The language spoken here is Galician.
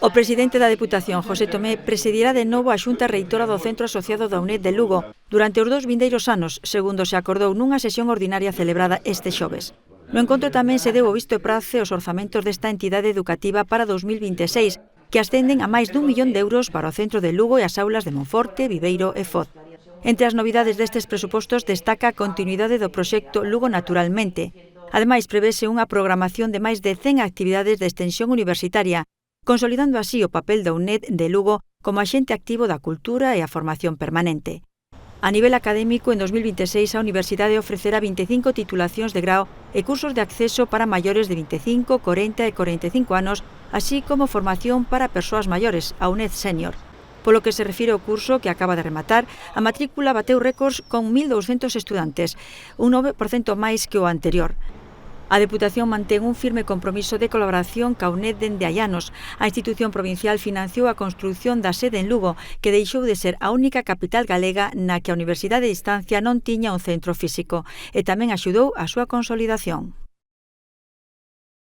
O presidente da Deputación, José Tomé, presidirá de novo a Xunta Reitora do Centro Asociado da UNED de Lugo durante os 2 vindeiros anos, segundo se acordou nunha sesión ordinaria celebrada este xoves. No encontro tamén se deu o visto e prace aos orzamentos desta entidade educativa para 2026, que ascenden a máis d'1 millón de euros para o centro de Lugo e as aulas de Monforte, Viveiro e Foz. Entre as novidades destes presupostos destaca a continuidade do proxecto Lugo Naturalmente. Ademais, prevese unha programación de máis de 100 actividades de extensión universitaria, consolidando así o papel da UNED de Lugo como axente activo da cultura e a formación permanente. A nivel académico, en 2026 a Universidade ofrecerá 25 titulacións de grao e cursos de acceso para maiores de 25, 40 e 45 anos, así como formación para persoas maiores, a UNED Senior. Polo que se refire ao curso que acaba de rematar, a matrícula bateu récords con 1.200 estudantes, un 9% máis que o anterior. A Deputación mantén un firme compromiso de colaboración ca UNED dende hai anos. A institución provincial financiou a construción da sede en Lugo, que deixou de ser a única capital galega na que a Universidade de Distancia non tiña un centro físico, e tamén axudou a súa consolidación.